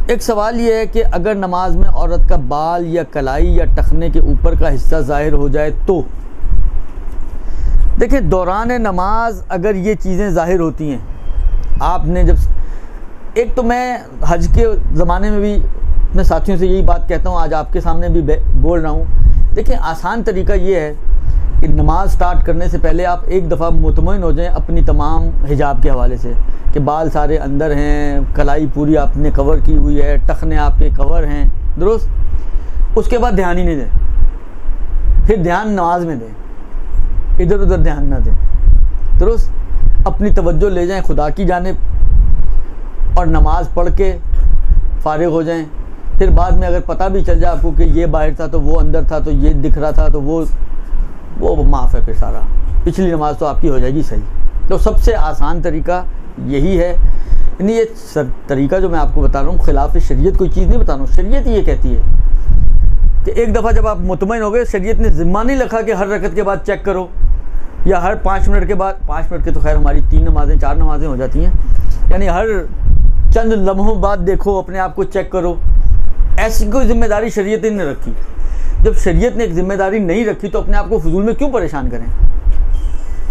एक सवाल ये है कि अगर नमाज में औरत का बाल या कलाई या टखने के ऊपर का हिस्सा ज़ाहिर हो जाए तो देखिए, दौरान नमाज अगर ये चीज़ें ज़ाहिर होती हैं, आपने जब एक तो मैं हज के ज़माने में भी अपने साथियों से यही बात कहता हूँ, आज आपके सामने भी बोल रहा हूँ। देखिए, आसान तरीका ये है कि नमाज स्टार्ट करने से पहले आप एक दफ़ा मुतमईन हो जाएं अपनी तमाम हिजाब के हवाले से कि बाल सारे अंदर हैं, कलाई पूरी आपने कवर की हुई है, टखने आपके कवर हैं, दुरुस्त। उसके बाद ध्यान ही नहीं दें, फिर ध्यान नमाज में दें, इधर उधर ध्यान ना दें, दुरुस्त। अपनी तवज्जो ले जाएं खुदा की जानिब और नमाज पढ़ के फारिग हो जाएं। फिर बाद में अगर पता भी चल जाए आपको कि ये बाहर था तो वो अंदर था, तो ये दिख रहा था तो वो माफ़ है, फिर सारा पिछली नमाज तो आपकी हो जाएगी सही। तो सबसे आसान तरीका यही है। यानी ये तरीका जो मैं आपको बता रहा हूँ खिलाफ शरीयत कोई चीज़ नहीं बता रहा हूँ। शरीयत ये कहती है कि एक दफ़ा जब आप मुतमईन हो गए, शरीयत ने ज़िम्मा नहीं रखा कि हर रकत के बाद चेक करो या हर 5 मिनट के बाद। 5 मिनट के तो खैर हमारी 3 नमाजें 4 नमाजें हो जाती हैं, यानी हर चंद लम्हों बाद देखो, अपने आप को चेक करो। ऐसी कोई जिम्मेदारी शरीयत ने रखी। जब शरीयत ने एक जिम्मेदारी नहीं रखी तो अपने आप को फजूल में क्यों परेशान करें।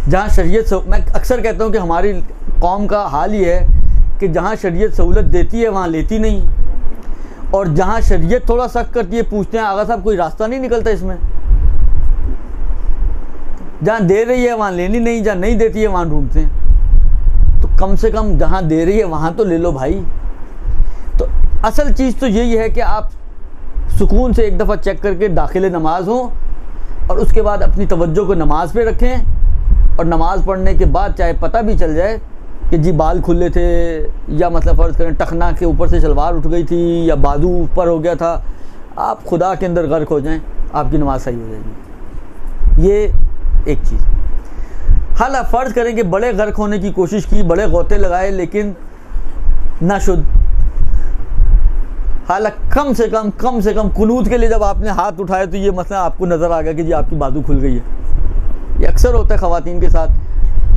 जहाँ शरीयत मैं अक्सर कहता हूँ कि हमारी कौम का हाल ये है कि जहाँ शरीयत सहूलत देती है वहाँ लेती नहीं, और जहाँ शरीयत थोड़ा सख्त करती है पूछते हैं आगा साहब कोई रास्ता नहीं निकलता इसमें। जहाँ दे रही है वहाँ लेनी नहीं, जहाँ नहीं देती है वहाँ ढूंढते हैं। तो कम से कम जहाँ दे रही है वहाँ तो ले लो भाई। तो असल चीज़ तो यही है कि आप सुकून से एक दफ़ा चेक करके दाखिल नमाज हो और उसके बाद अपनी तवज्जो को नमाज पे रखें, और नमाज पढ़ने के बाद चाहे पता भी चल जाए कि जी बाल खुले थे, या मतलब फ़र्ज़ करें टखना के ऊपर से शलवार उठ गई थी या बाजू ऊपर हो गया था, आप खुदा के अंदर गर्क हो जाएं, आपकी नमाज सही हो जाएगी। ये एक चीज़। हालां फ़र्ज़ करें कि बड़े गर्क होने की कोशिश की, बड़े गोते लगाए, लेकिन ना शुद्ध। हालांकि कम से कम कुनूत के लिए जब आपने हाथ उठाए तो ये मसला आपको नज़र आ गया कि जी आपकी बाजू खुल गई है। ये अक्सर होता है ख़वातीन के साथ।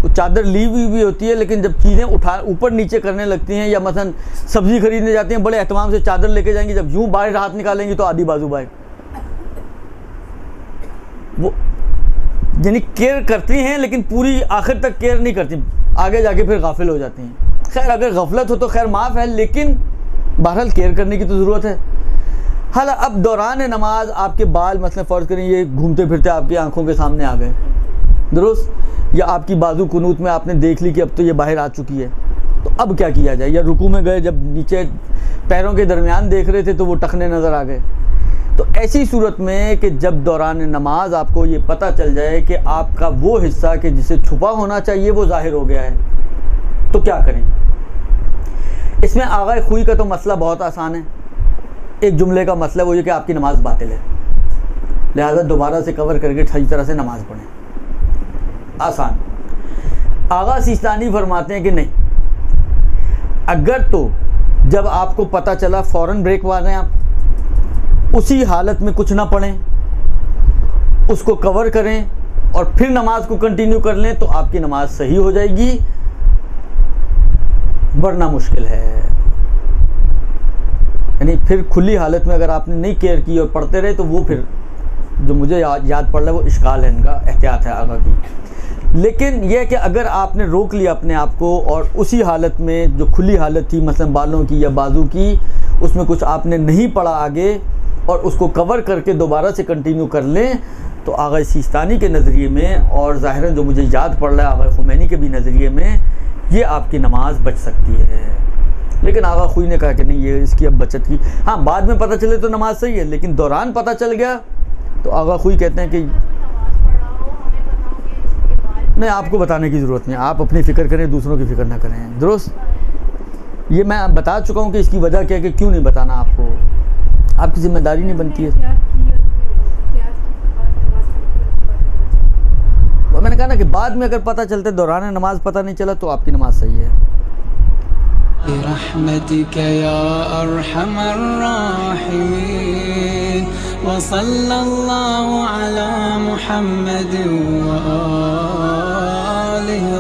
वो चादर ली हुई भी होती है, लेकिन जब चीज़ें उठा ऊपर नीचे करने लगती हैं, या मसलन सब्ज़ी खरीदने जाती हैं, बड़े एहतमाम से चादर लेके जाएंगी, जब यूँ बाहर हाथ निकालेंगी तो आधी बाजू बाहर। वो यानी केयर करती हैं लेकिन पूरी आखिर तक केयर नहीं करती, आगे जाके फिर गाफिल हो जाती हैं। खैर अगर गफलत हो तो खैर माफ़ है, लेकिन बहरहाल केयर करने की तो ज़रूरत है। हालां अब दौरान नमाज आपके बाल मसलन फ़र्ज़ करें ये घूमते फिरते आपकी आंखों के सामने आ गए, दुरुस्त, या आपकी बाजू कुनूत में आपने देख ली कि अब तो ये बाहर आ चुकी है, तो अब क्या किया जाए। या रुकू में गए, जब नीचे पैरों के दरमियान देख रहे थे तो वो टखने नज़र आ गए। तो ऐसी सूरत में कि जब दौरान नमाज आपको ये पता चल जाए कि आपका वो हिस्सा कि जिसे छुपा होना चाहिए वो ज़ाहिर हो गया है, तो क्या करें। इसमें आगाए खुई का तो मसला बहुत आसान है। एक जुमले का मसला वो ये कि आपकी नमाज बातिल है, लिहाजा दोबारा से कवर करके सही तरह से नमाज पढ़ें। आसान। आगा सिस्तानी फरमाते हैं कि नहीं, अगर तो जब आपको पता चला फ़ौरन ब्रेक मारें, आप उसी हालत में कुछ ना पढ़ें, उसको कवर करें और फिर नमाज को कंटिन्यू कर लें, तो आपकी नमाज सही हो जाएगी, वरना मुश्किल है। यानी फिर खुली हालत में अगर आपने नहीं केयर की और पढ़ते रहे तो वो फिर जो मुझे याद पड़ रहा है वो इश्काल है, इनका एहतियात है आगा की। लेकिन यह कि अगर आपने रोक लिया अपने आप को और उसी हालत में जो खुली हालत थी मसलन बालों की या बाजू की, उसमें कुछ आपने नहीं पढ़ा आगे और उसको कवर करके दोबारा से कंटिन्यू कर लें, तो आगा सिस्तानी के नज़रिए में और ज़ाहिरन जो मुझे याद पड़ रहा है आगा खुमैनी के भी नज़रिए में, ये आपकी नमाज बच सकती है। लेकिन आगा खुई ने कहा कि नहीं, ये इसकी अब बचत की। हाँ, बाद में पता चले तो नमाज सही है, लेकिन दौरान पता चल गया तो आगा खुई कहते हैं कि नहीं, आपको बताने की ज़रूरत नहीं, आप अपनी फ़िक्र करें, दूसरों की फ़िक्र ना करें, दुरुस्त। ये मैं बता चुका हूँ कि इसकी वजह क्या है कि क्यों नहीं बताना आपको, आपकी जिम्मेदारी नहीं बनती है। तो मैंने कहा ना कि बाद में अगर पता चलते दौरान नमाज पता नहीं चला तो आपकी नमाज सही है। बिरहमतिक या अरहमर राहिमीन व सल्लल्लाहु अला मुहम्मद व आलिहि